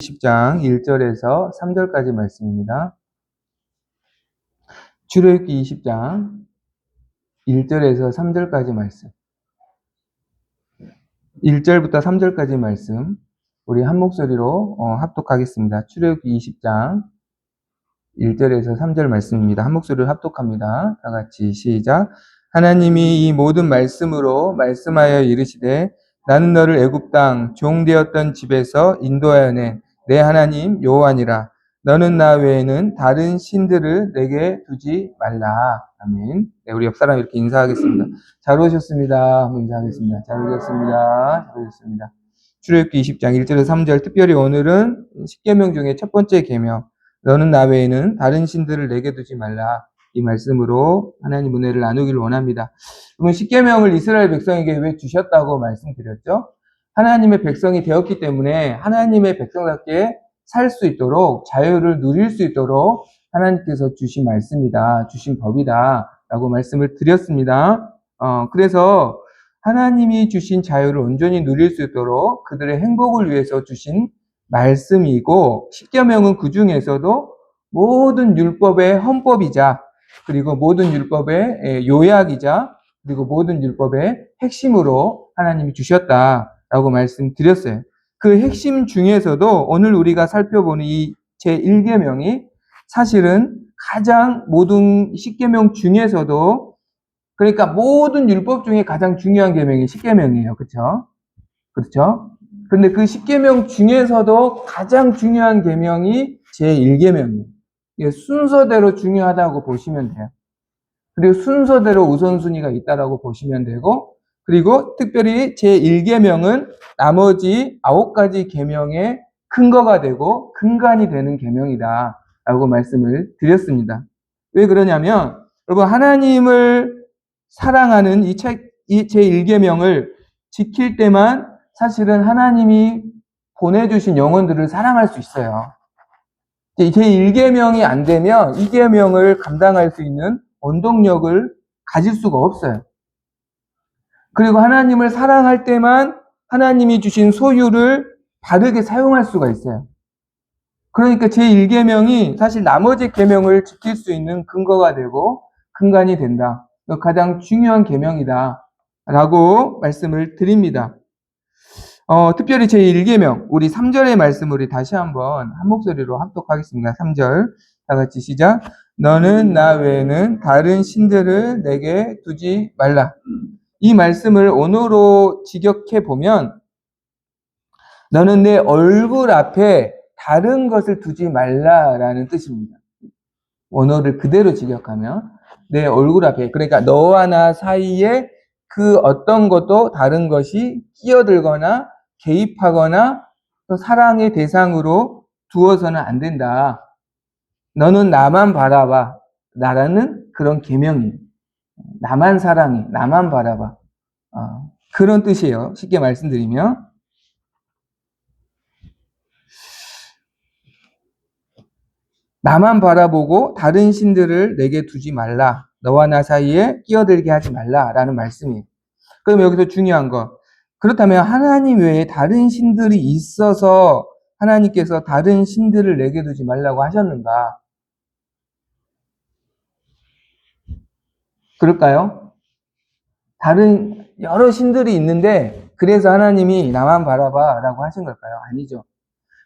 10장 1절에서 3절까지 말씀입니다. 출애굽기 20장 1절에서 3절까지 말씀. 1절부터 3절까지 말씀. 우리 한 목소리로 합독하겠습니다. 출애굽기 20장 1절에서 3절 말씀입니다. 한 목소리로 합독합니다. 다 같이 시작. 하나님이 이 모든 말씀으로 말씀하여 이르시되 나는 너를 애굽 땅 종되었던 집에서 인도하여 낸 내 하나님 여호와니라. 너는 나 외에는 다른 신들을 내게 두지 말라. 아멘. 네, 우리 옆 사람 이렇게 인사하겠습니다. 잘 오셨습니다. 한번 인사하겠습니다. 잘 오셨습니다. 잘 오셨습니다. 출애굽기 20장 1절에서 3절, 특별히 오늘은 10계명 중에 첫 번째 계명, 너는 나 외에는 다른 신들을 내게 두지 말라. 이 말씀으로 하나님 은혜를 나누기를 원합니다. 그러면 10계명을 이스라엘 백성에게 왜 주셨다고 말씀드렸죠? 하나님의 백성이 되었기 때문에 하나님의 백성답게 살 수 있도록, 자유를 누릴 수 있도록 하나님께서 주신 말씀이다, 주신 법이다 라고 말씀을 드렸습니다. 그래서 하나님이 주신 자유를 온전히 누릴 수 있도록 그들의 행복을 위해서 주신 말씀이고, 10계명은 그 중에서도 모든 율법의 헌법이자, 그리고 모든 율법의 요약이자, 그리고 모든 율법의 핵심으로 하나님이 주셨다라고 말씀드렸어요. 그 핵심 중에서도 오늘 우리가 살펴보는 이 제1계명이 사실은 가장 모든 10계명 중에서도, 그러니까 모든 율법 중에 가장 중요한 계명이 10계명이에요. 그렇죠? 그렇죠? 근데 그 10계명 중에서도 가장 중요한 계명이 제1계명이에요. 이게 순서대로 중요하다고 보시면 돼요. 그리고 순서대로 우선순위가 있다라고 보시면 되고, 그리고 특별히 제1계명은 나머지 9가지 계명의 근거가 되고 근간이 되는 계명이다 라고 말씀을 드렸습니다. 왜 그러냐면, 여러분, 하나님을 사랑하는 이 제1계명을 지킬 때만 사실은 하나님이 보내주신 영혼들을 사랑할 수 있어요. 제1계명이 안 되면 이 계명을 감당할 수 있는 원동력을 가질 수가 없어요. 그리고 하나님을 사랑할 때만 하나님이 주신 소유를 바르게 사용할 수가 있어요. 그러니까 제1계명이 사실 나머지 계명을 지킬 수 있는 근거가 되고 근간이 된다. 가장 중요한 계명이다 라고 말씀을 드립니다. 특별히 제1계명, 우리 3절의 말씀 우리 다시 한번 한 목소리로 합독하겠습니다. 3절 다 같이 시작. 너는 나 외에는 다른 신들을 내게 두지 말라. 이 말씀을 원어로 직역해 보면, 너는 내 얼굴 앞에 다른 것을 두지 말라라는 뜻입니다. 원어를 그대로 직역하면 내 얼굴 앞에, 그러니까 너와 나 사이에 그 어떤 것도 다른 것이 끼어들거나 개입하거나 또 사랑의 대상으로 두어서는 안 된다. 너는 나만 바라봐. 나라는 그런 계명이에요. 나만 사랑해. 나만 바라봐. 그런 뜻이에요. 쉽게 말씀드리면. 나만 바라보고 다른 신들을 내게 두지 말라. 너와 나 사이에 끼어들게 하지 말라라는 말씀이에요. 그럼 여기서 중요한 거. 그렇다면 하나님 외에 다른 신들이 있어서 하나님께서 다른 신들을 내게 두지 말라고 하셨는가? 그럴까요? 다른 여러 신들이 있는데 그래서 하나님이 나만 바라봐 라고 하신 걸까요? 아니죠.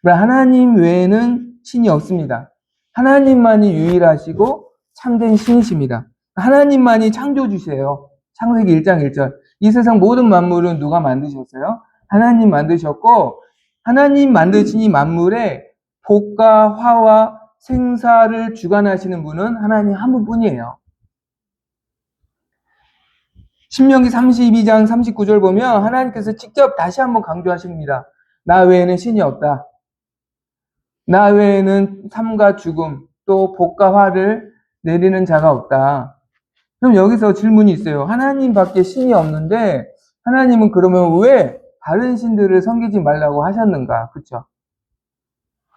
하나님 외에는 신이 없습니다. 하나님만이 유일하시고 참된 신이십니다. 하나님만이 창조주세요. 창세기 1장 1절. 이 세상 모든 만물은 누가 만드셨어요? 하나님 만드셨고, 하나님 만드신 이 만물에 복과 화와 생사를 주관하시는 분은 하나님 한 분뿐이에요. 신명기 32장 39절 보면 하나님께서 직접 다시 한번 강조하십니다. 나 외에는 신이 없다. 나 외에는 삶과 죽음, 또 복과 화를 내리는 자가 없다. 그럼 여기서 질문이 있어요. 하나님밖에 신이 없는데 하나님은 그러면 왜 다른 신들을 섬기지 말라고 하셨는가? 그렇죠?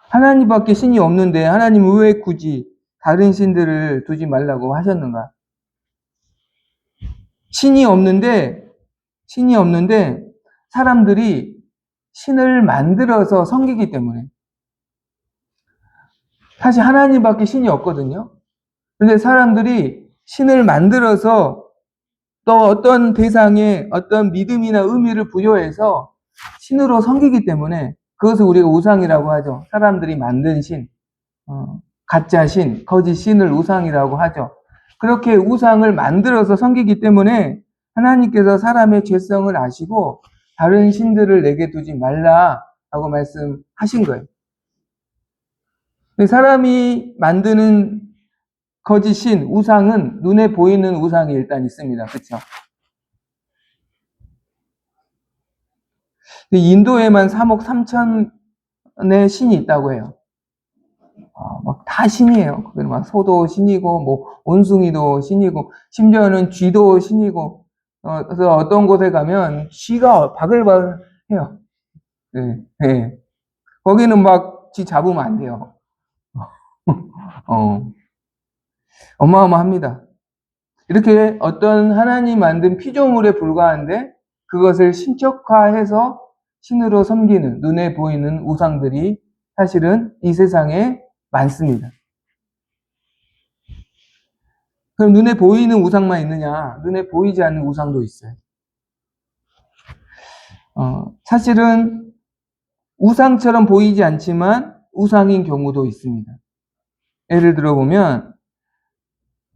하나님밖에 신이 없는데 하나님은 왜 굳이 다른 신들을 두지 말라고 하셨는가? 신이 없는데 사람들이 신을 만들어서 섬기기 때문에, 사실 하나님밖에 신이 없거든요. 근데 사람들이 신을 만들어서 또 어떤 대상에 어떤 믿음이나 의미를 부여해서 신으로 섬기기 때문에 그것을 우리가 우상이라고 하죠. 사람들이 만든 신, 가짜 신, 거짓 신을 우상이라고 하죠. 그렇게 우상을 만들어서 섬기기 때문에 하나님께서 사람의 죄성을 아시고 다른 신들을 내게 두지 말라라고 말씀하신 거예요. 사람이 만드는 거짓 신, 우상은 눈에 보이는 우상이 일단 있습니다. 그렇죠? 인도에만 3억 3천의 신이 있다고 해요. 막 다 신이에요. 거기는 막 소도 신이고, 뭐 원숭이도 신이고, 심지어는 쥐도 신이고, 그래서 어떤 곳에 가면 쥐가 바글바글해요. 네, 네. 거기는 막 쥐 잡으면 안 돼요. 어마어마합니다. 이렇게 어떤 하나님 만든 피조물에 불과한데 그것을 신격화해서 신으로 섬기는 눈에 보이는 우상들이 사실은 이 세상에 많습니다. 그럼 눈에 보이는 우상만 있느냐? 눈에 보이지 않는 우상도 있어요. 사실은 우상처럼 보이지 않지만 우상인 경우도 있습니다. 예를 들어 보면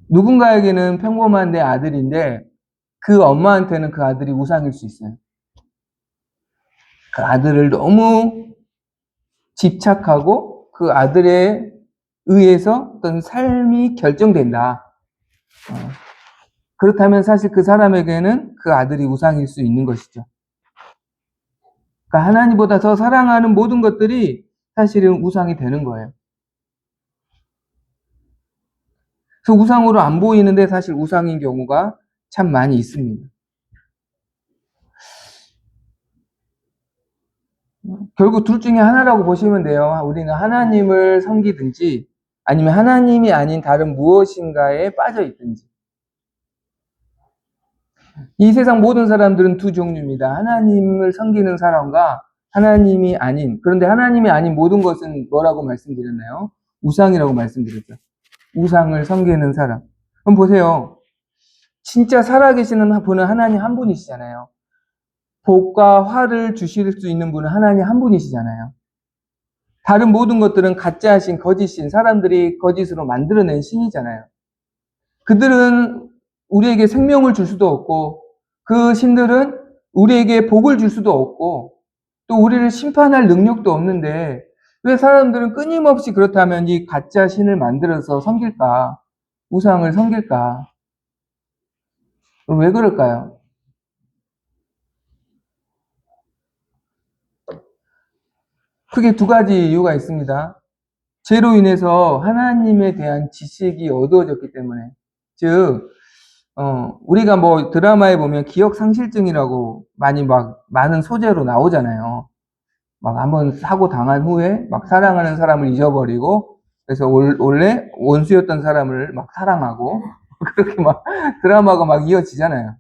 누군가에게는 평범한 내 아들인데 그 엄마한테는 그 아들이 우상일 수 있어요. 그 아들을 너무 집착하고 그 아들에 의해서 어떤 삶이 결정된다. 그렇다면 사실 그 사람에게는 그 아들이 우상일 수 있는 것이죠. 그러니까 하나님보다 더 사랑하는 모든 것들이 사실은 우상이 되는 거예요. 그래서 우상으로 안 보이는데 사실 우상인 경우가 참 많이 있습니다. 결국 둘 중에 하나라고 보시면 돼요. 우리는 하나님을 섬기든지 아니면 하나님이 아닌 다른 무엇인가에 빠져 있든지. 이 세상 모든 사람들은 두 종류입니다. 하나님을 섬기는 사람과 하나님이 아닌, 그런데 하나님이 아닌 모든 것은 뭐라고 말씀드렸나요? 우상이라고 말씀드렸죠. 우상을 섬기는 사람. 그럼 보세요. 진짜 살아계시는 분은 하나님 한 분이시잖아요. 복과 화를 주실 수 있는 분은 하나님 한 분이시잖아요. 다른 모든 것들은 가짜 신, 거짓 신, 사람들이 거짓으로 만들어낸 신이잖아요. 그들은 우리에게 생명을 줄 수도 없고, 그 신들은 우리에게 복을 줄 수도 없고, 또 우리를 심판할 능력도 없는데, 왜 사람들은 끊임없이 그렇다면 이 가짜 신을 만들어서 섬길까? 우상을 섬길까? 왜 그럴까요? 크게 두 가지 이유가 있습니다. 죄로 인해서 하나님에 대한 지식이 어두워졌기 때문에. 즉, 우리가 뭐 드라마에 보면 기억상실증이라고 많은 소재로 나오잖아요. 막 한번 사고 당한 후에 막 사랑하는 사람을 잊어버리고, 그래서 원래 원수였던 사람을 막 사랑하고, 그렇게 막 드라마가 막 이어지잖아요.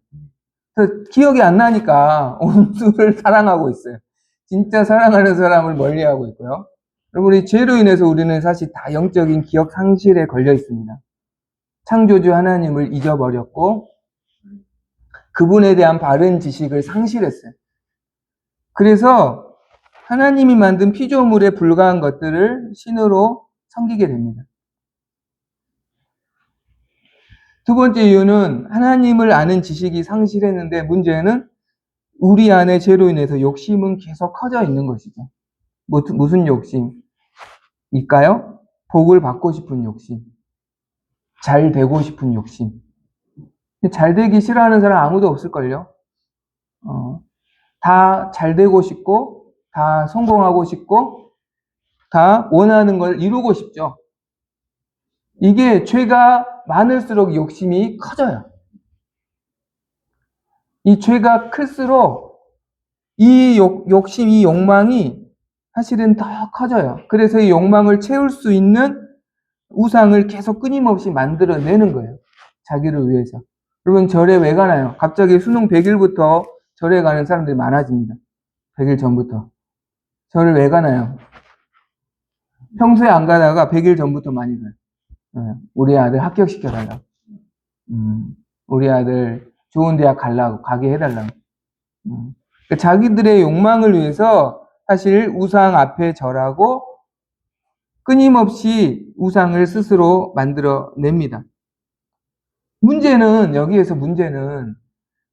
그래서 기억이 안 나니까 원수를 사랑하고 있어요. 진짜 사랑하는 사람을 멀리하고 있고요. 여러분, 우리 죄로 인해서 우리는 사실 다 영적인 기억 상실에 걸려 있습니다. 창조주 하나님을 잊어버렸고 그분에 대한 바른 지식을 상실했어요. 그래서 하나님이 만든 피조물에 불과한 것들을 신으로 섬기게 됩니다. 두 번째 이유는 하나님을 아는 지식이 상실했는데 문제는 우리 안에 죄로 인해서 욕심은 계속 커져 있는 것이죠. 무슨 욕심일까요? 복을 받고 싶은 욕심, 잘 되고 싶은 욕심. 잘 되기 싫어하는 사람 아무도 없을걸요? 다 잘 되고 싶고, 다 성공하고 싶고, 다 원하는 걸 이루고 싶죠. 이게 죄가 많을수록 욕심이 커져요. 이 죄가 클수록 이 욕심, 이 욕망이 사실은 더 커져요. 그래서 이 욕망을 채울 수 있는 우상을 계속 끊임없이 만들어내는 거예요. 자기를 위해서. 여러분, 절에 왜 가나요? 갑자기 수능 100일부터 절에 가는 사람들이 많아집니다. 100일 전부터. 절을 왜 가나요? 평소에 안 가다가 100일 전부터 많이 가요. 우리 아들 합격시켜달라고. 우리 아들 좋은 대학 가게 해달라고. 그러니까 자기들의 욕망을 위해서 사실 우상 앞에 절하고 끊임없이 우상을 스스로 만들어냅니다. 여기에서 문제는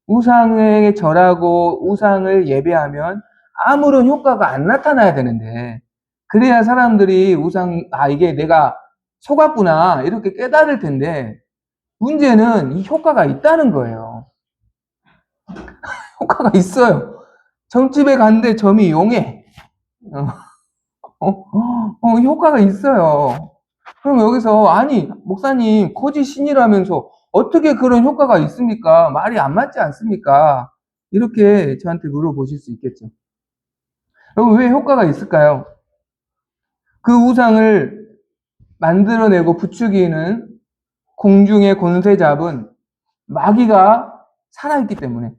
우상에 절하고 우상을 예배하면 아무런 효과가 안 나타나야 되는데, 그래야 사람들이 이게 내가 속았구나, 이렇게 깨달을 텐데, 문제는 이 효과가 있다는 거예요. 효과가 있어요. 점집에 갔는데 점이 용해. 효과가 있어요. 그럼 여기서, 아니, 목사님, 거짓신이라면서 어떻게 그런 효과가 있습니까? 말이 안 맞지 않습니까? 이렇게 저한테 물어보실 수 있겠죠. 그럼 왜 효과가 있을까요? 그 우상을 만들어내고 부추기는 공중의 권세 잡은 마귀가 살아있기 때문에.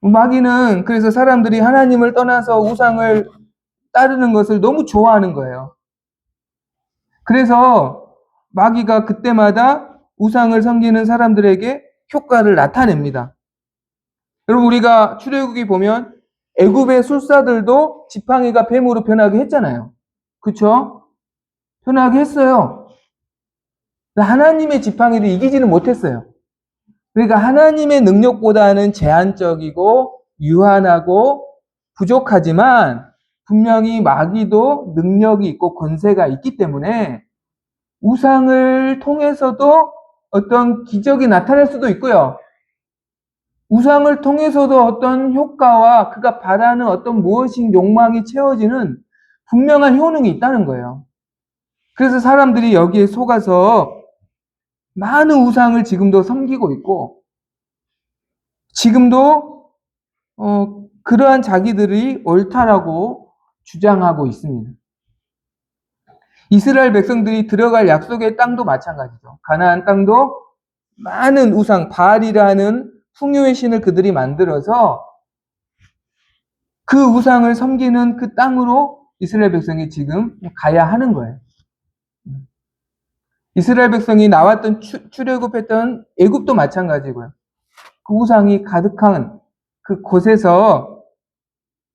마귀는 그래서 사람들이 하나님을 떠나서 우상을 따르는 것을 너무 좋아하는 거예요. 그래서 마귀가 그때마다 우상을 섬기는 사람들에게 효과를 나타냅니다. 여러분, 우리가 출애굽기 보면 애굽의 술사들도 지팡이가 뱀으로 변하게 했잖아요. 그쵸? 변하게 했어요. 하나님의 지팡이를 이기지는 못했어요. 그러니까 하나님의 능력보다는 제한적이고 유한하고 부족하지만 분명히 마귀도 능력이 있고 권세가 있기 때문에 우상을 통해서도 어떤 기적이 나타날 수도 있고요. 우상을 통해서도 어떤 효과와 그가 바라는 어떤 무엇인 욕망이 채워지는 분명한 효능이 있다는 거예요. 그래서 사람들이 여기에 속아서 많은 우상을 지금도 섬기고 있고, 지금도 그러한 자기들이 옳다라고 주장하고 있습니다. 이스라엘 백성들이 들어갈 약속의 땅도 마찬가지죠. 가나안 땅도 많은 우상, 바알이라는 풍요의 신을 그들이 만들어서 그 우상을 섬기는 그 땅으로 이스라엘 백성이 지금 가야 하는 거예요. 이스라엘 백성이 나왔던 출애굽했던 애굽도 마찬가지고요. 그 우상이 가득한 그 곳에서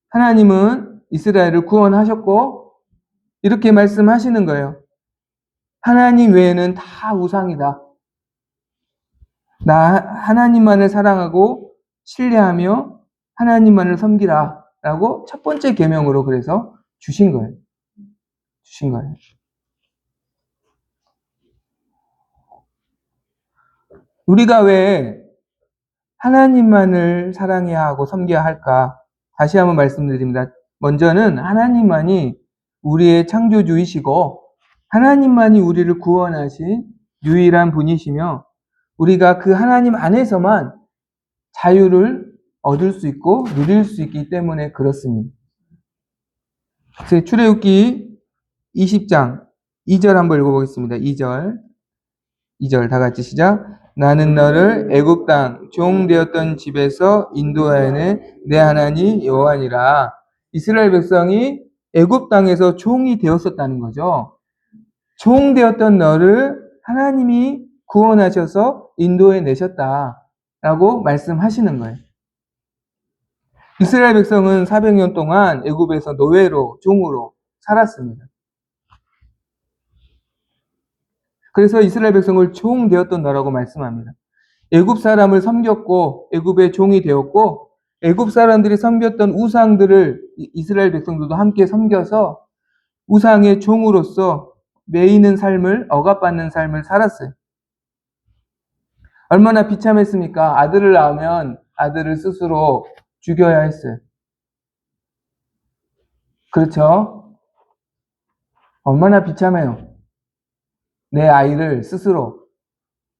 하나님은 이스라엘을 구원하셨고 이렇게 말씀하시는 거예요. 하나님 외에는 다 우상이다. 나 하나님만을 사랑하고 신뢰하며 하나님만을 섬기라 라고 첫 번째 계명으로 그래서 주신 거예요. 우리가 왜 하나님만을 사랑해야 하고 섬겨야 할까? 다시 한번 말씀드립니다. 먼저는 하나님만이 우리의 창조주이시고 하나님만이 우리를 구원하신 유일한 분이시며 우리가 그 하나님 안에서만 자유를 얻을 수 있고 누릴 수 있기 때문에 그렇습니다. 그래서 출애굽기 20장 2절 한번 읽어보겠습니다. 2절 다 같이 시작. 나는 너를 애굽 땅 종 되었던 집에서 인도하여낸 내 하나님 여호와니라. 이스라엘 백성이 애굽 땅에서 종이 되었었다는 거죠. 종 되었던 너를 하나님이 구원하셔서 인도해 내셨다라고 말씀하시는 거예요. 이스라엘 백성은 400년 동안 애굽에서 노예로 종으로 살았습니다. 그래서 이스라엘 백성을 종 되었던 너라고 말씀합니다. 애굽 사람을 섬겼고 애굽의 종이 되었고 애굽 사람들이 섬겼던 우상들을 이스라엘 백성들도 함께 섬겨서 우상의 종으로서 매이는 삶을 억압받는 삶을 살았어요. 얼마나 비참했습니까? 아들을 낳으면 아들을 스스로 죽여야 했어요. 그렇죠? 얼마나 비참해요. 내 아이를 스스로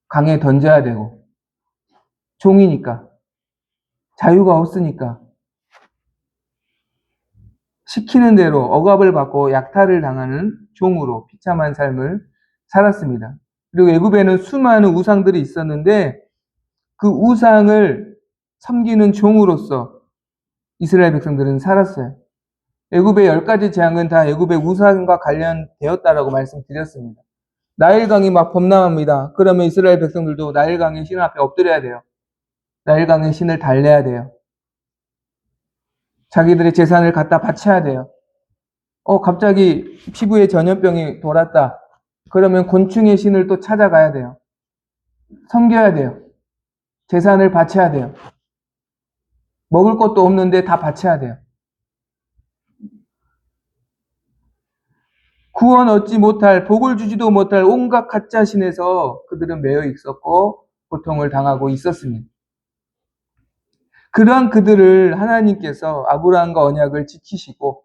강에 던져야 되고 종이니까 자유가 없으니까 시키는 대로 억압을 받고 약탈을 당하는 종으로 비참한 삶을 살았습니다. 그리고 애굽에는 수많은 우상들이 있었는데 그 우상을 섬기는 종으로서 이스라엘 백성들은 살았어요. 애굽의 10가지 재앙은 다 애굽의 우상과 관련되었다라고 말씀드렸습니다. 나일강이 막 범람합니다. 그러면 이스라엘 백성들도 나일강의 신 앞에 엎드려야 돼요. 나일강의 신을 달래야 돼요. 자기들의 재산을 갖다 바쳐야 돼요. 갑자기 피부에 전염병이 돌았다. 그러면 곤충의 신을 또 찾아가야 돼요. 섬겨야 돼요. 재산을 바쳐야 돼요. 먹을 것도 없는데 다 바쳐야 돼요. 구원 얻지 못할, 복을 주지도 못할 온갖 가짜 신에서 그들은 매여 있었고 고통을 당하고 있었습니다. 그러한 그들을 하나님께서 아브라함과 언약을 지키시고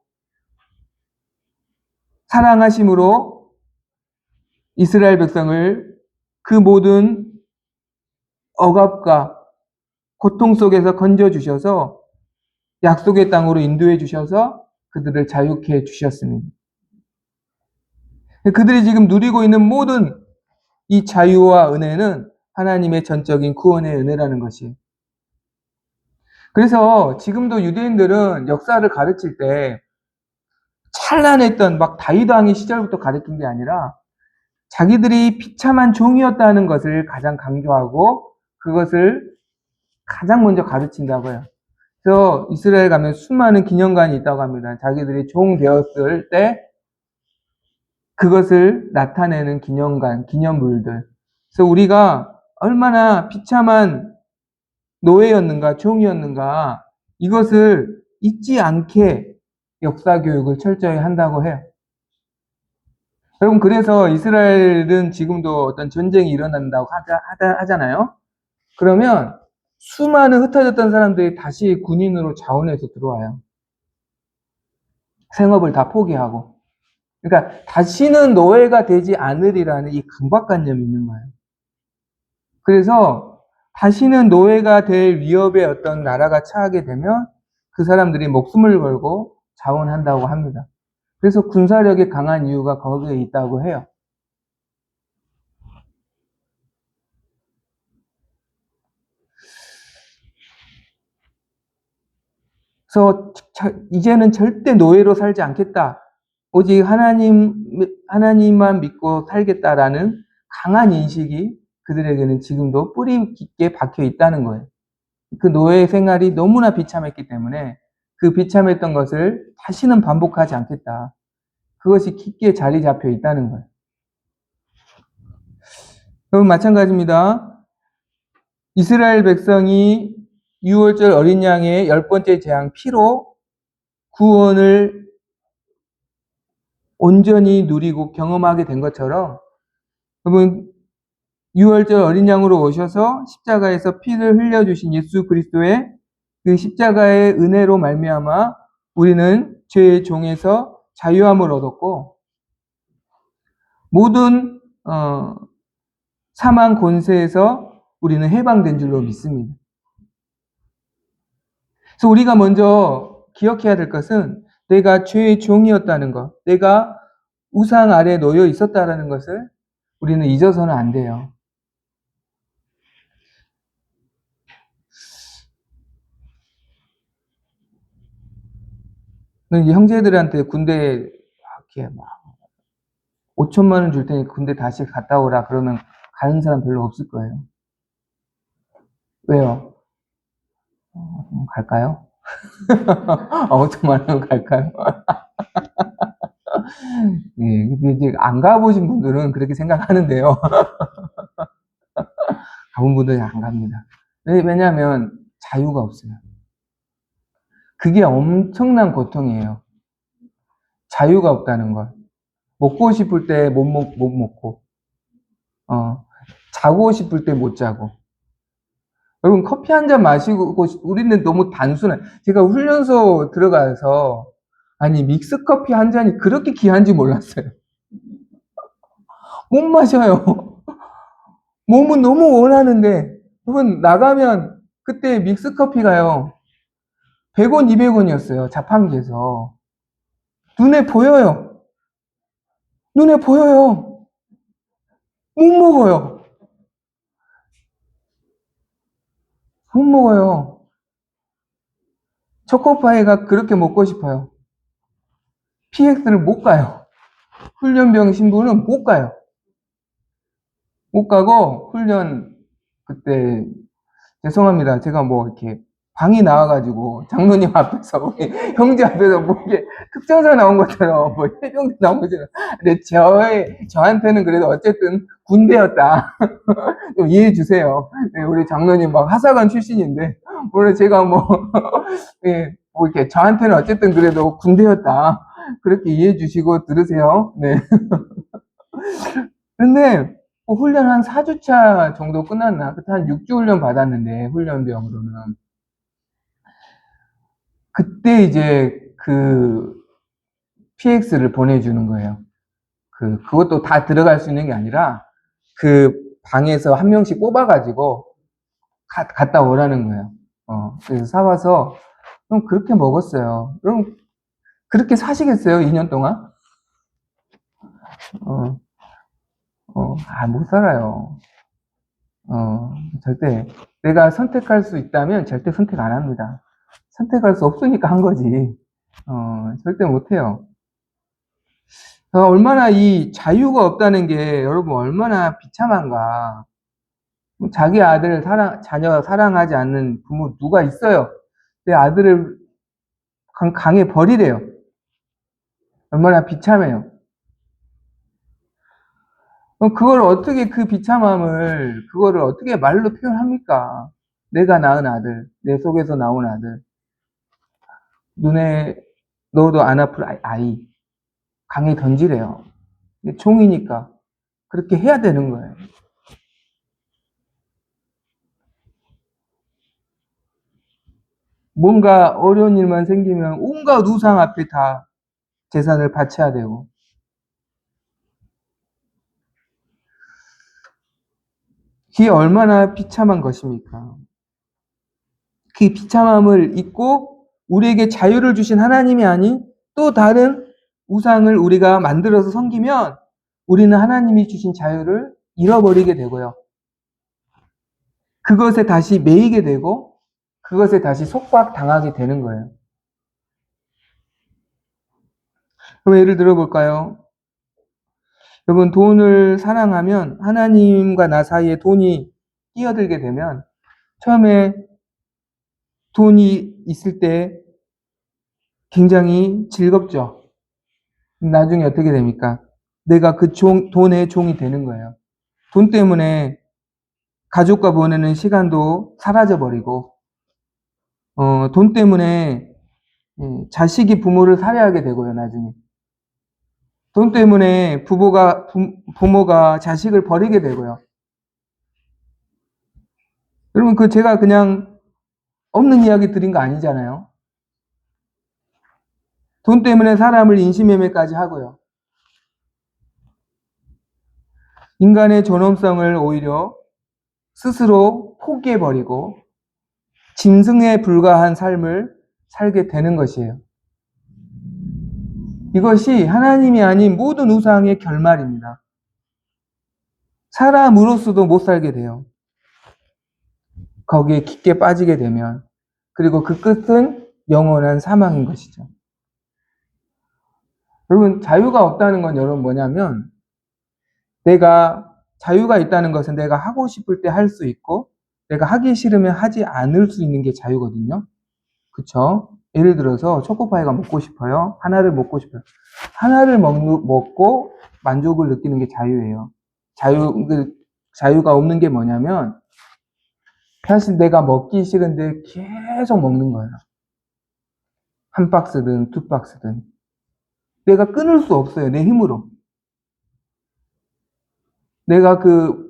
사랑하심으로 이스라엘 백성을 그 모든 억압과 고통 속에서 건져주셔서 약속의 땅으로 인도해 주셔서 그들을 자유케 해 주셨습니다. 그들이 지금 누리고 있는 모든 이 자유와 은혜는 하나님의 전적인 구원의 은혜라는 것이에요. 그래서 지금도 유대인들은 역사를 가르칠 때 찬란했던 막 다윗 왕의 시절부터 가르친 게 아니라 자기들이 비참한 종이었다는 것을 가장 강조하고 그것을 가장 먼저 가르친다고 해요. 그래서 이스라엘 가면 수많은 기념관이 있다고 합니다. 자기들이 종 되었을 때 그것을 나타내는 기념관, 기념물들. 그래서 우리가 얼마나 비참한 노예였는가, 종이었는가, 이것을 잊지 않게 역사 교육을 철저히 한다고 해요. 여러분, 그래서 이스라엘은 지금도 어떤 전쟁이 일어난다고 하잖아요. 그러면 수많은 흩어졌던 사람들이 다시 군인으로 자원해서 들어와요. 생업을 다 포기하고. 그러니까 다시는 노예가 되지 않으리라는 이 강박관념이 있는 거예요. 그래서 다시는 노예가 될 위협에 어떤 나라가 처하게 되면 그 사람들이 목숨을 걸고 자원한다고 합니다. 그래서 군사력이 강한 이유가 거기에 있다고 해요. 그래서 이제는 절대 노예로 살지 않겠다. 오직 하나님만 믿고 살겠다라는 강한 인식이 그들에게는 지금도 뿌리 깊게 박혀 있다는 거예요. 그 노예 생활이 너무나 비참했기 때문에 그 비참했던 것을 다시는 반복하지 않겠다. 그것이 깊게 자리 잡혀 있다는 거예요. 그럼 마찬가지입니다. 이스라엘 백성이 6월절 어린 양의 10번째 재앙 피로 구원을 온전히 누리고 경험하게 된 것처럼 여러분 6월절 어린 양으로 오셔서 십자가에서 피를 흘려주신 예수 그리스도의 그 십자가의 은혜로 말미암아 우리는 죄의 종에서 자유함을 얻었고 모든 사망 권세에서 우리는 해방된 줄로 믿습니다. 그래서 우리가 먼저 기억해야 될 것은 내가 죄의 종이었다는 것, 내가 우상 아래 놓여 있었다는 것을 우리는 잊어서는 안 돼요. 형제들한테 군대 이렇게 막 5천만 원 줄 테니 군대 다시 갔다 오라 그러면 가는 사람 별로 없을 거예요. 왜요? 갈까요? 5천만 원 갈까요? 예, 이제 안 가보신 분들은 그렇게 생각하는데요. 가본 분들은 안 갑니다. 왜냐하면 자유가 없어요. 그게 엄청난 고통이에요. 자유가 없다는 것. 먹고 싶을 때 못 먹고, 자고 싶을 때 못 자고. 여러분, 커피 한 잔 마시고, 우리는 너무 단순한, 제가 훈련소 들어가서, 아니, 믹스커피 한 잔이 그렇게 귀한지 몰랐어요. 못 마셔요. 몸은 너무 원하는데, 여러분, 나가면, 그때 믹스커피가요, 100원, 200원이었어요. 자판기에서. 눈에 보여요. 눈에 보여요. 못 먹어요. 못 먹어요. 초코파이가 그렇게 먹고 싶어요. PX를 못 가요. 훈련병 신분은 못 가요. 못 가고, 그때, 죄송합니다. 제가 뭐, 이렇게, 방이 나와가지고, 장로님 앞에서, 우리 형제 앞에서 뭐, 이렇게, 특전사 나온 것처럼, 뭐, 해병대 나온 것처럼. 근데 저한테는 그래도 어쨌든 군대였다. 좀 이해해 주세요. 네, 우리 장로님 막 하사관 출신인데, 원래 제가 뭐, 예, 뭐 이렇게 저한테는 어쨌든 그래도 군대였다. 그렇게 이해해 주시고 들으세요. 네. 근데 뭐 훈련 한 4주차 정도 끝났나? 그때 한 6주 훈련 받았는데, 훈련병으로는. 그때 이제 그 PX를 보내주는 거예요. 그것도 다 들어갈 수 있는 게 아니라 그 방에서 한 명씩 뽑아가지고 갔다 오라는 거예요. 그래서 사와서 그럼 그렇게 먹었어요. 그럼 그렇게 사시겠어요? 2년 동안? 어, 못 살아요. 절대. 내가 선택할 수 있다면 절대 선택 안 합니다. 선택할 수 없으니까 한 거지. 절대 못 해요. 얼마나 이 자유가 없다는 게 여러분 얼마나 비참한가. 자기 아들 자녀 사랑하지 않는 부모 누가 있어요? 내 아들을 강에 버리래요. 얼마나 비참해요. 그럼 그 비참함을, 그거를 어떻게 말로 표현합니까? 내가 낳은 아들, 내 속에서 나온 아들, 눈에 넣어도 안 아플 아이, 강에 던지래요. 총이니까. 그렇게 해야 되는 거예요. 뭔가 어려운 일만 생기면 온갖 우상 앞에 다 재산을 바쳐야 되고. 그게 얼마나 비참한 것입니까? 그 비참함을 잊고 우리에게 자유를 주신 하나님이 아닌 또 다른 우상을 우리가 만들어서 섬기면 우리는 하나님이 주신 자유를 잃어버리게 되고요. 그것에 다시 매이게 되고 그것에 다시 속박당하게 되는 거예요. 그럼 예를 들어볼까요? 여러분, 돈을 사랑하면 하나님과 나 사이에 돈이 끼어들게 되면 처음에 돈이 있을 때 굉장히 즐겁죠. 나중에 어떻게 됩니까? 내가 돈의 종이 되는 거예요. 돈 때문에 가족과 보내는 시간도 사라져버리고, 돈 때문에 자식이 부모를 살해하게 되고요, 나중에. 돈 때문에 부모가 자식을 버리게 되고요. 여러분, 제가 그냥 없는 이야기 드린 거 아니잖아요. 돈 때문에 사람을 인신매매까지 하고요. 인간의 존엄성을 오히려 스스로 포기해버리고 짐승에 불과한 삶을 살게 되는 것이에요. 이것이 하나님이 아닌 모든 우상의 결말입니다. 사람으로서도 못 살게 돼요. 거기에 깊게 빠지게 되면. 그리고 그 끝은 영원한 사망인 것이죠. 여러분, 자유가 없다는 건 여러분 뭐냐면 자유가 있다는 것은 내가 하고 싶을 때 할 수 있고 내가 하기 싫으면 하지 않을 수 있는 게 자유거든요. 그쵸? 예를 들어서 초코파이가 먹고 싶어요. 하나를 먹고 싶어요. 하나를 먹고 만족을 느끼는 게 자유예요. 자유가 없는 게 뭐냐면 사실 내가 먹기 싫은데 계속 먹는 거예요. 한 박스든 두 박스든. 내가 끊을 수 없어요. 내 힘으로. 내가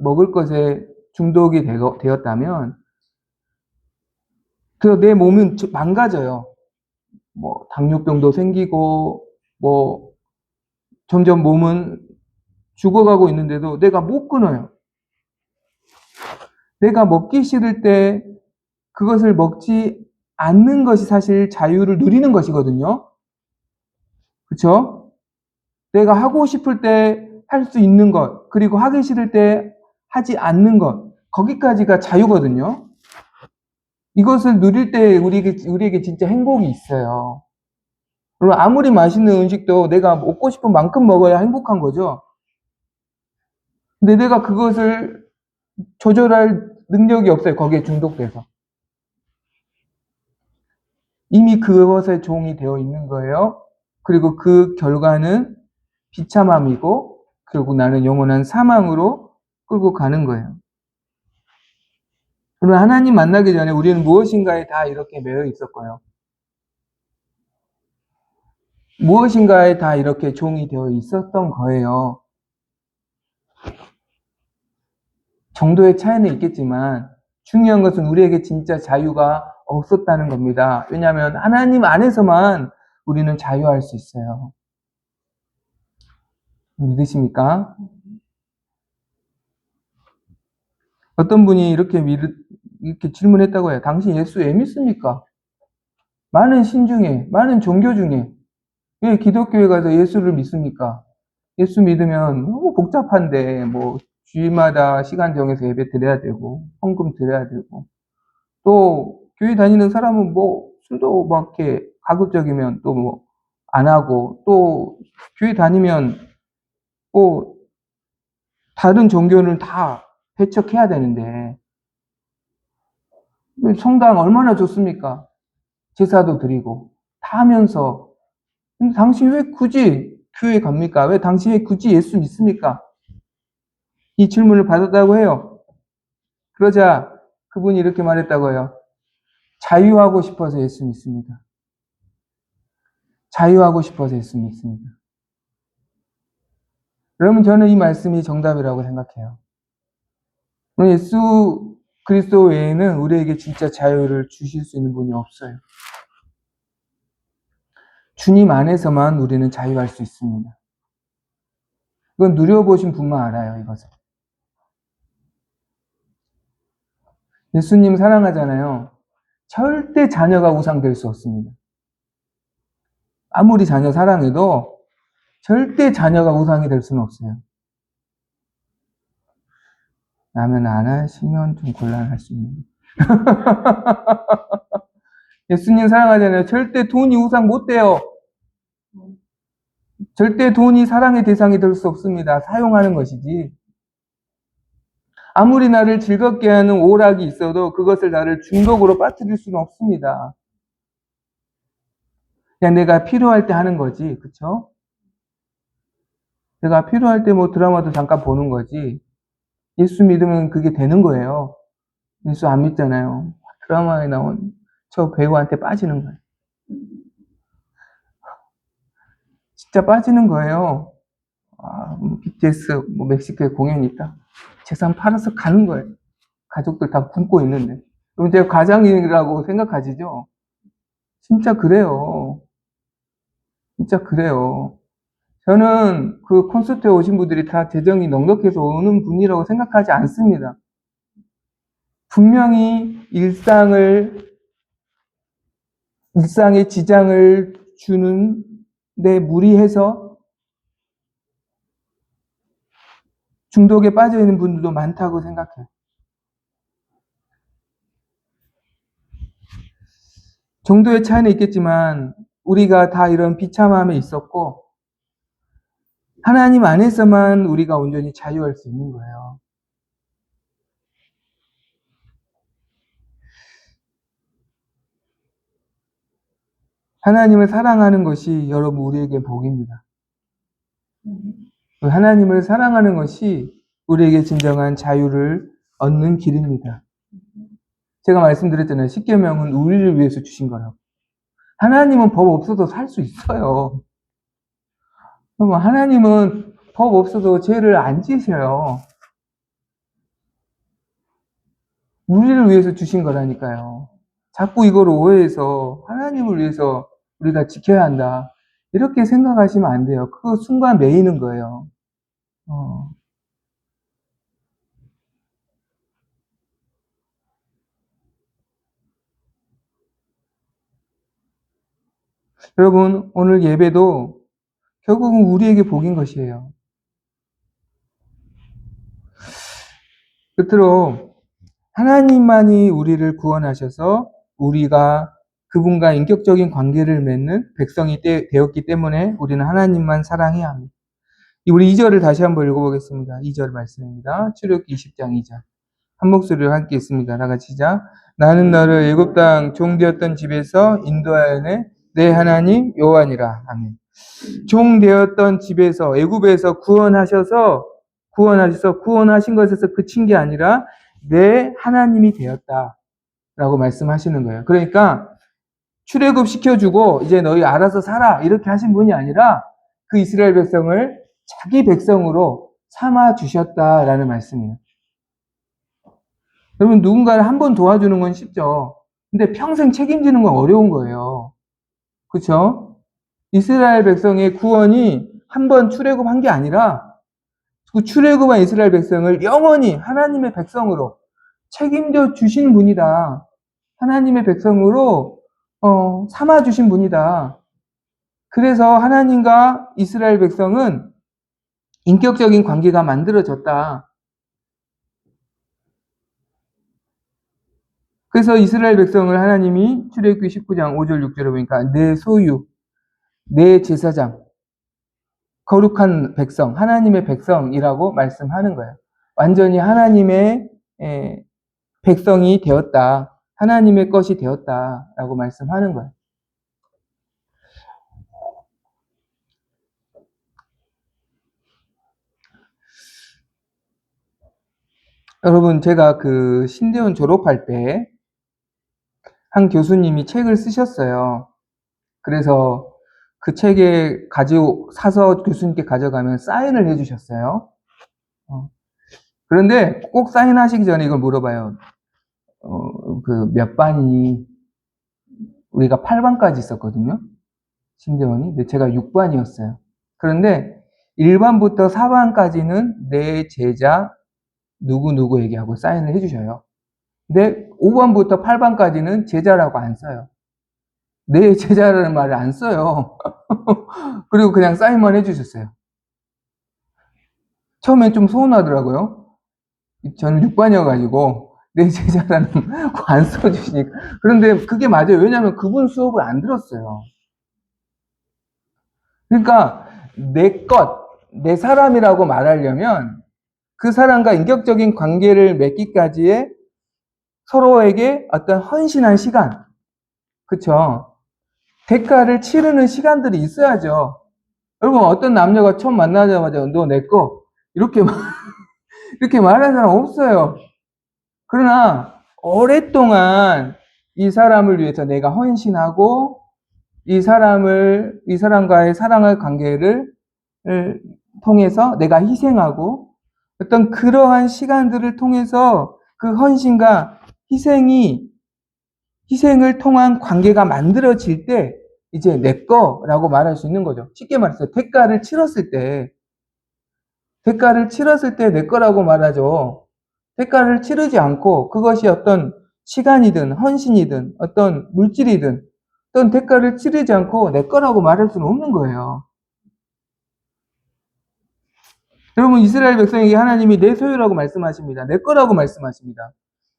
먹을 것에 중독이 되었다면 내 몸은 망가져요. 뭐 당뇨병도 생기고 뭐 점점 몸은 죽어가고 있는데도 내가 못 끊어요. 내가 먹기 싫을 때 그것을 먹지 않는 것이 사실 자유를 누리는 것이거든요. 그렇죠? 내가 하고 싶을 때 할 수 있는 것, 그리고 하기 싫을 때 하지 않는 것, 거기까지가 자유거든요. 이것을 누릴 때 우리에게 진짜 행복이 있어요. 그럼 아무리 맛있는 음식도 내가 먹고 싶은 만큼 먹어야 행복한 거죠. 근데 내가 그것을 조절할 능력이 없어요. 거기에 중독돼서. 이미 그것에 종이 되어 있는 거예요. 그리고 그 결과는 비참함이고 결국 나는 영원한 사망으로 끌고 가는 거예요. 그러면 하나님 만나기 전에 우리는 무엇인가에 다 이렇게 매여 있었고요. 무엇인가에 다 이렇게 종이 되어 있었던 거예요. 정도의 차이는 있겠지만 중요한 것은 우리에게 진짜 자유가 없었다는 겁니다. 왜냐하면 하나님 안에서만 우리는 자유할 수 있어요. 믿으십니까? 어떤 분이 이렇게 질문했다고 해요. 당신 예수 왜 믿습니까? 많은 신 중에, 많은 종교 중에 왜 기독교에 가서 예수를 믿습니까? 예수 믿으면 너무 복잡한데 뭐 주일마다 시간 정해서 예배 드려야 되고 헌금 드려야 되고 또 교회 다니는 사람은 뭐 술도 막 이렇게 가급적이면 또 뭐 안 하고 또 교회 다니면 뭐 다른 종교를 다 배척해야 되는데 성당 얼마나 좋습니까? 제사도 드리고 다 하면서 근데 당신 왜 굳이 교회 갑니까? 왜 당신이 굳이 예수 믿습니까? 이 질문을 받았다고 해요. 그러자 그분이 이렇게 말했다고 해요. 자유하고 싶어서 예수 믿습니다. 자유하고 싶어서 예수 믿습니다. 그러면 저는 이 말씀이 정답이라고 생각해요. 예수 그리스도 외에는 우리에게 진짜 자유를 주실 수 있는 분이 없어요. 주님 안에서만 우리는 자유할 수 있습니다. 그건 누려보신 분만 알아요, 이것을. 예수님 사랑하잖아요. 절대 자녀가 우상될 수 없습니다. 아무리 자녀 사랑해도 절대 자녀가 우상이 될 수는 없어요. 라면 안 하시면 좀 곤란할 수 있는. 예수님 사랑하잖아요. 절대 돈이 우상 못 돼요. 절대 돈이 사랑의 대상이 될 수 없습니다. 사용하는 것이지. 아무리 나를 즐겁게 하는 오락이 있어도 그것을 나를 중독으로 빠뜨릴 수는 없습니다. 그냥 내가 필요할 때 하는 거지. 그쵸? 내가 필요할 때 뭐 드라마도 잠깐 보는 거지. 예수 믿으면 그게 되는 거예요. 예수 안 믿잖아요. 드라마에 나온 저 배우한테 빠지는 거예요. 진짜 빠지는 거예요. BTS 멕시코에 공연이 있다. 재산 팔아서 가는 거예요. 가족들 다 굶고 있는데. 그럼 제가 과장이라고 생각하시죠? 진짜 그래요. 진짜 그래요. 저는 그 콘서트에 오신 분들이 다 재정이 넉넉해서 오는 분이라고 생각하지 않습니다. 분명히 일상에 지장을 주는 데 무리해서 중독에 빠져 있는 분들도 많다고 생각해요. 정도의 차이는 있겠지만 우리가 다 이런 비참함에 있었고 하나님 안에서만 우리가 온전히 자유할 수 있는 거예요. 하나님을 사랑하는 것이 여러분 우리에게 복입니다. 하나님을 사랑하는 것이 우리에게 진정한 자유를 얻는 길입니다. 제가 말씀드렸잖아요. 십계명은 우리를 위해서 주신 거라고. 하나님은 법 없어도 살 수 있어요. 그럼 하나님은 법 없어도 죄를 안 지으셔요. 우리를 위해서 주신 거라니까요. 자꾸 이걸 오해해서 하나님을 위해서 우리가 지켜야 한다. 이렇게 생각하시면 안 돼요. 그 순간 매이는 거예요. 여러분, 오늘 예배도 결국은 우리에게 복인 것이에요. 끝으로 하나님만이 우리를 구원하셔서 우리가 그분과 인격적인 관계를 맺는 백성이 되었기 때문에 우리는 하나님만 사랑해야 합니다. 우리 2절을 다시 한번 읽어보겠습니다. 2절 말씀입니다. 출애굽기 20장 2절. 한 목소리로 함께 있습니다. 다 같이 시작. 나는 너를 애굽 땅 종되었던 집에서 인도하여내 내 하나님 여호와니라. 아멘. 종되었던 집에서 애굽에서 구원하신 것에서 그친 게 아니라 내 하나님이 되었다라고 말씀하시는 거예요. 그러니까 출애굽 시켜주고 이제 너희 알아서 살아 이렇게 하신 분이 아니라 그 이스라엘 백성을 자기 백성으로 삼아 주셨다라는 말씀이에요. 여러분, 누군가를 한 번 도와주는 건 쉽죠. 근데 평생 책임지는 건 어려운 거예요. 그렇죠? 이스라엘 백성의 구원이 한 번 출애굽한 게 아니라 그 출애굽한 이스라엘 백성을 영원히 하나님의 백성으로 책임져 주신 분이다. 하나님의 백성으로 삼아 주신 분이다. 그래서 하나님과 이스라엘 백성은 인격적인 관계가 만들어졌다. 그래서 이스라엘 백성을 하나님이 출애굽기 19장 5절 6절에 보니까 내 소유, 내 제사장, 거룩한 백성, 하나님의 백성이라고 말씀하는 거예요. 완전히 하나님의 백성이 되었다. 하나님의 것이 되었다라고 말씀하는 거예요. 여러분, 제가 그 신대원 졸업할 때 한 교수님이 책을 쓰셨어요. 그래서 그 책에 사서 교수님께 가져가면 사인을 해주셨어요. 그런데 꼭 사인하시기 전에 이걸 물어봐요. 그 몇 반이, 우리가 8반까지 있었거든요. 신대원이. 근데 제가 6반이었어요. 그런데 1반부터 4반까지는 내 제자 누구누구에게 하고 사인을 해주셔요. 근데 5반부터 8반까지는 제자라고 안 써요. 내 제자라는 말을 안 써요. 그리고 그냥 사인만 해주셨어요. 처음엔 좀 서운하더라고요. 저는 6반이어가지고 내 제자라는 거 안 써주시니까. 그런데 그게 맞아요. 왜냐하면 그분 수업을 안 들었어요. 그러니까 내 사람이라고 말하려면 그 사람과 인격적인 관계를 맺기까지의 서로에게 어떤 헌신한 시간, 그쵸? 대가를 치르는 시간들이 있어야죠. 여러분, 어떤 남녀가 처음 만나자마자 너 내 거 이렇게 말하는 사람 없어요. 그러나 오랫동안 이 사람을 위해서 내가 헌신하고 이 사람과의 사랑의 관계를 통해서 내가 희생하고 어떤 그러한 시간들을 통해서 그 헌신과 희생을 통한 관계가 만들어질 때 이제 내 거라고 말할 수 있는 거죠. 쉽게 말해서 대가를 치렀을 때 내 거라고 말하죠. 대가를 치르지 않고 그것이 어떤 시간이든 헌신이든 어떤 물질이든 어떤 대가를 치르지 않고 내 거라고 말할 수는 없는 거예요. 여러분, 이스라엘 백성에게 하나님이 내 소유라고 말씀하십니다. 내 거라고 말씀하십니다.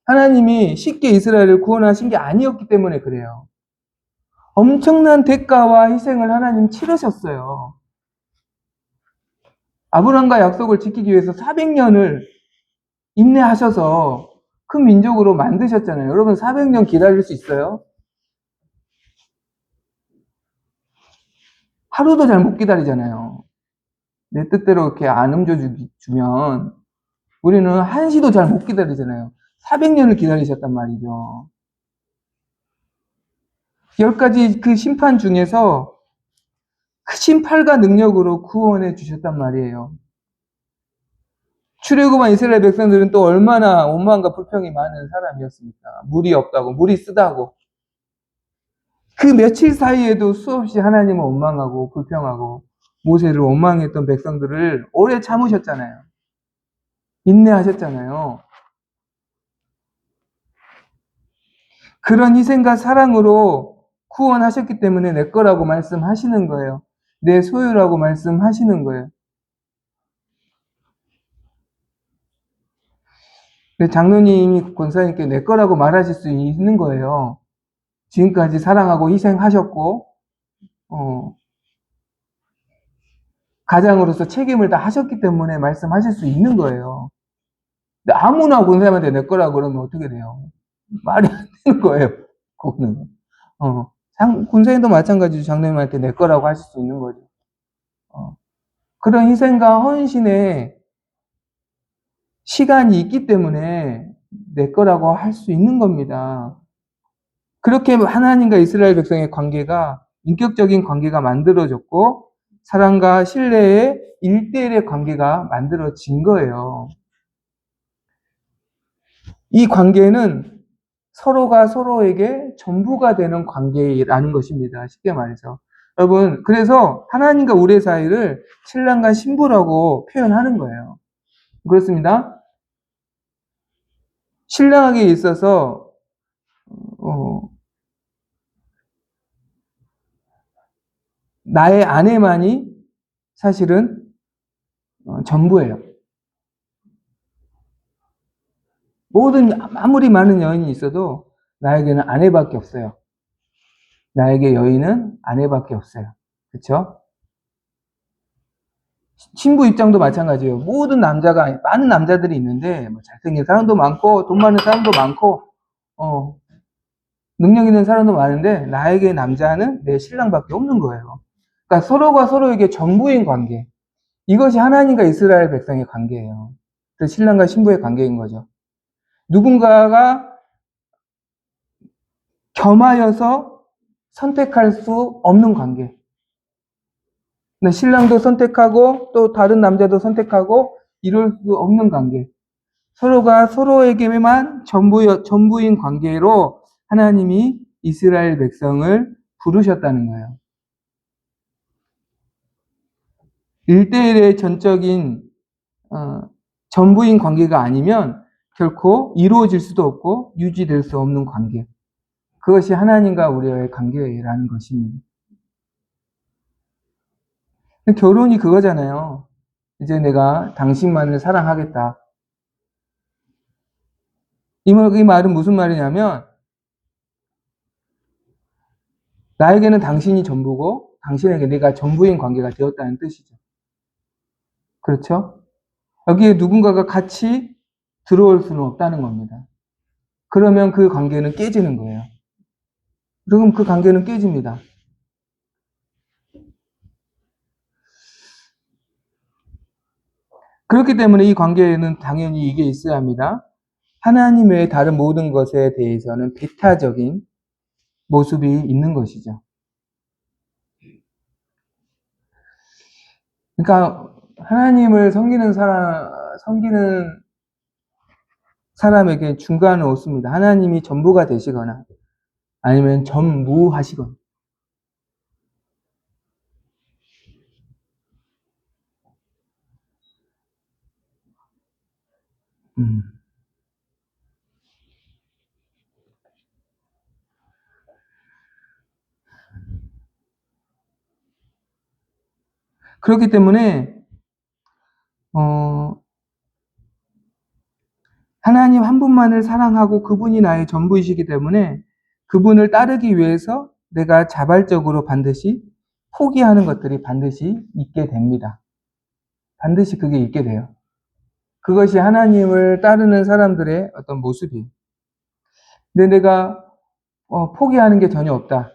하나님이 쉽게 이스라엘을 구원하신 게 아니었기 때문에 그래요. 엄청난 대가와 희생을 하나님 치르셨어요. 아브라함과 약속을 지키기 위해서 400년을 인내하셔서 큰 민족으로 만드셨잖아요. 여러분, 400년 기다릴 수 있어요? 하루도 잘 못 기다리잖아요. 내 뜻대로 이렇게 안 옮겨주면 우리는 한시도 잘 못 기다리잖아요. 400년을 기다리셨단 말이죠. 10가지 그 심판 중에서 그 심판과 능력으로 구원해 주셨단 말이에요. 출애굽한 이스라엘 백성들은 또 얼마나 원망과 불평이 많은 사람이었습니까? 물이 없다고, 물이 쓰다고. 그 며칠 사이에도 수없이 하나님을 원망하고 불평하고 모세를 원망했던 백성들을 오래 참으셨잖아요. 인내하셨잖아요. 그런 희생과 사랑으로 구원하셨기 때문에 내 거라고 말씀하시는 거예요. 내 소유라고 말씀하시는 거예요. 장로님이 권사님께 내 거라고 말하실 수 있는 거예요. 지금까지 사랑하고 희생하셨고, 가장으로서 책임을 다 하셨기 때문에 말씀하실 수 있는 거예요. 근데 아무나 권사님한테 내 거라 그러면 어떻게 돼요? 말이 안 되는 거예요. 그거는. 권사님도 마찬가지로 장로님한테 내 거라고 하실 수 있는 거죠. 그런 희생과 헌신에 시간이 있기 때문에 내 거라고 할 수 있는 겁니다. 그렇게 하나님과 이스라엘 백성의 관계가 인격적인 관계가 만들어졌고 사랑과 신뢰의 1대1의 관계가 만들어진 거예요. 이 관계는 서로가 서로에게 전부가 되는 관계라는 것입니다. 쉽게 말해서. 여러분, 그래서 하나님과 우리 사이를 신랑과 신부라고 표현하는 거예요. 그렇습니다. 신랑에게 있어서 나의 아내만이 사실은 전부예요. 아무리 많은 여인이 있어도 나에게는 아내밖에 없어요. 나에게 여인은 아내밖에 없어요. 그렇죠? 신부 입장도 마찬가지예요. 많은 남자들이 있는데, 잘생긴 사람도 많고, 돈 많은 사람도 많고, 능력 있는 사람도 많은데, 나에게 남자는 내 신랑밖에 없는 거예요. 그러니까 서로가 서로에게 전부인 관계. 이것이 하나님과 이스라엘 백성의 관계예요. 그래서 신랑과 신부의 관계인 거죠. 누군가가 겸하여서 선택할 수 없는 관계. 신랑도 선택하고 또 다른 남자도 선택하고 이럴 수 없는 관계. 서로가 서로에게만 전부인 관계로 하나님이 이스라엘 백성을 부르셨다는 거예요. 1대1의 전적인 전부인 관계가 아니면 결코 이루어질 수도 없고 유지될 수 없는 관계. 그것이 하나님과 우리의 관계라는 것입니다. 결혼이 그거잖아요. 이제 내가 당신만을 사랑하겠다. 이 말은 무슨 말이냐면 나에게는 당신이 전부고 당신에게 내가 전부인 관계가 되었다는 뜻이죠. 그렇죠? 여기에 누군가가 같이 들어올 수는 없다는 겁니다. 그러면 그 관계는 깨지는 거예요. 그럼 그 관계는 깨집니다. 그렇기 때문에 이 관계에는 당연히 이게 있어야 합니다. 하나님 외의 다른 모든 것에 대해서는 배타적인 모습이 있는 것이죠. 그러니까 하나님을 섬기는 사람에게 중간은 없습니다. 하나님이 전부가 되시거나 아니면 전무하시거나. 그렇기 때문에 하나님 한 분만을 사랑하고 그분이 나의 전부이시기 때문에 그분을 따르기 위해서 내가 자발적으로 반드시 포기하는 것들이 반드시 있게 됩니다. 반드시 그게 있게 돼요. 그것이 하나님을 따르는 사람들의 어떤 모습이에요. 근데 내가 포기하는 게 전혀 없다.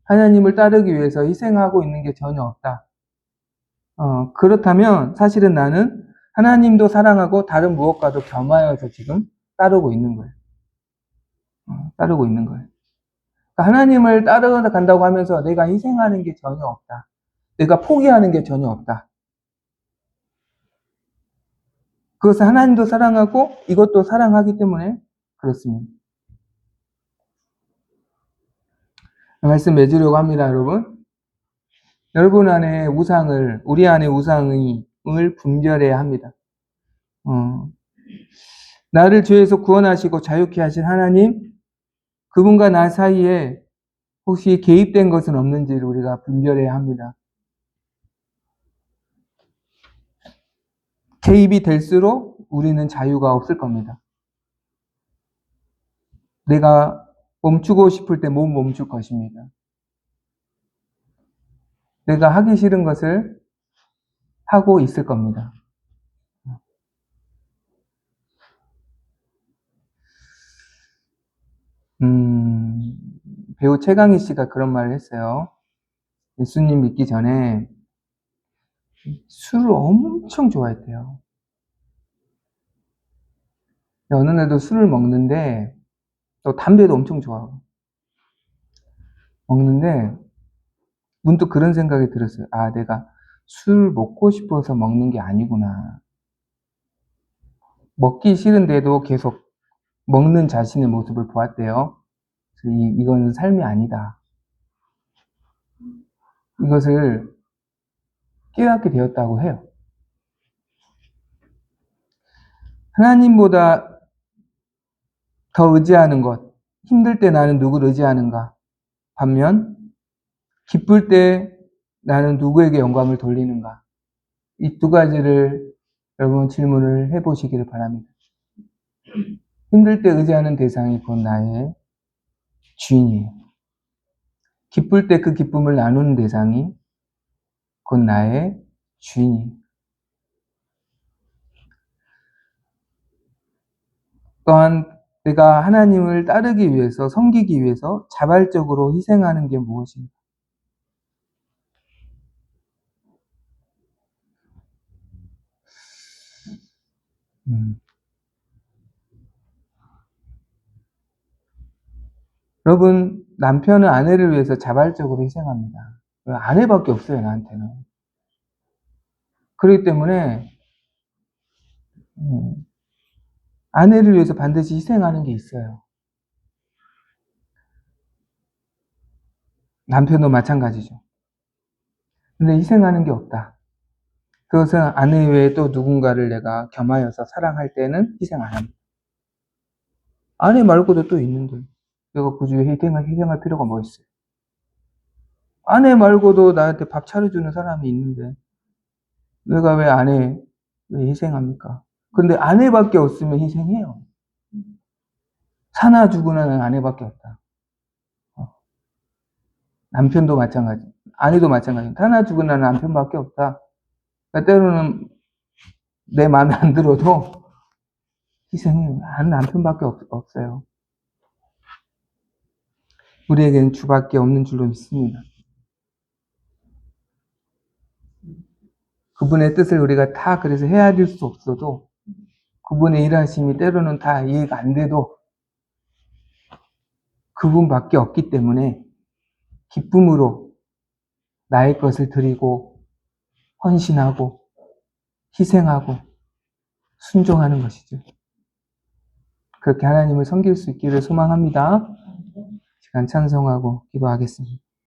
하나님을 따르기 위해서 희생하고 있는 게 전혀 없다. 그렇다면 사실은 나는 하나님도 사랑하고 다른 무엇과도 겸하여서 지금 따르고 있는 거예요. 따르고 있는 거예요. 그러니까 하나님을 따라간다고 하면서 내가 희생하는 게 전혀 없다. 내가 포기하는 게 전혀 없다. 그것은 하나님도 사랑하고 이것도 사랑하기 때문에 그렇습니다. 말씀 맺으려고 합니다, 여러분. 여러분 안에 우리 안에 우상을 분별해야 합니다. 나를 죄에서 구원하시고 자유케 하신 하나님, 그분과 나 사이에 혹시 개입된 것은 없는지를 우리가 분별해야 합니다. 개입이 될수록 우리는 자유가 없을 겁니다. 내가 멈추고 싶을 때 못 멈출 것입니다. 내가 하기 싫은 것을 하고 있을 겁니다. 배우 최강희 씨가 그런 말을 했어요. 예수님 믿기 전에 술을 엄청 좋아했대요. 어느 날도 술을 먹는데, 또 담배도 엄청 좋아하고. 먹는데, 문득 그런 생각이 들었어요. 아, 내가 술 먹고 싶어서 먹는 게 아니구나. 먹기 싫은데도 계속 먹는 자신의 모습을 보았대요. 이건 삶이 아니다. 이것을 깨닫게 되었다고 해요. 하나님보다 더 의지하는 것, 힘들 때 나는 누구를 의지하는가? 반면 기쁠 때 나는 누구에게 영광을 돌리는가? 이 두 가지를 여러분 질문을 해보시기를 바랍니다. 힘들 때 의지하는 대상이 곧 나의 주인이에요. 기쁠 때 그 기쁨을 나누는 대상이 곧 나의 주인이에요. 또한 내가 하나님을 따르기 위해서, 섬기기 위해서 자발적으로 희생하는 게 무엇인가? 여러분, 남편은 아내를 위해서 자발적으로 희생합니다. 아내밖에 없어요, 나한테는. 그렇기 때문에 아내를 위해서 반드시 희생하는 게 있어요. 남편도 마찬가지죠. 근데 희생하는 게 없다. 그것은 아내 외에 또 누군가를 내가 겸하여서 사랑할 때는 희생 안 합니다. 아내 말고도 또 있는데 내가 굳이 희생할 필요가 뭐 있어요? 아내 말고도 나한테 밥 차려주는 사람이 있는데 내가 왜 아내 왜 희생합니까? 근데 아내밖에 없으면 희생해요. 사나 죽으나는 아내밖에 없다. 남편도 마찬가지. 아내도 마찬가지. 사나 죽으나는 남편밖에 없다. 그러니까 때로는 내 마음에 안 들어도 희생은 하는 남편밖에 없어요. 우리에게는 주밖에 없는 줄로 믿습니다. 그분의 뜻을 우리가 다 그래서 헤아릴 수 없어도 그분의 일하심이 때로는 다 이해가 안 돼도 그분밖에 없기 때문에 기쁨으로 나의 것을 드리고 헌신하고 희생하고 순종하는 것이죠. 그렇게 하나님을 섬길 수 있기를 소망합니다. 시간 찬송하고 기도하겠습니다.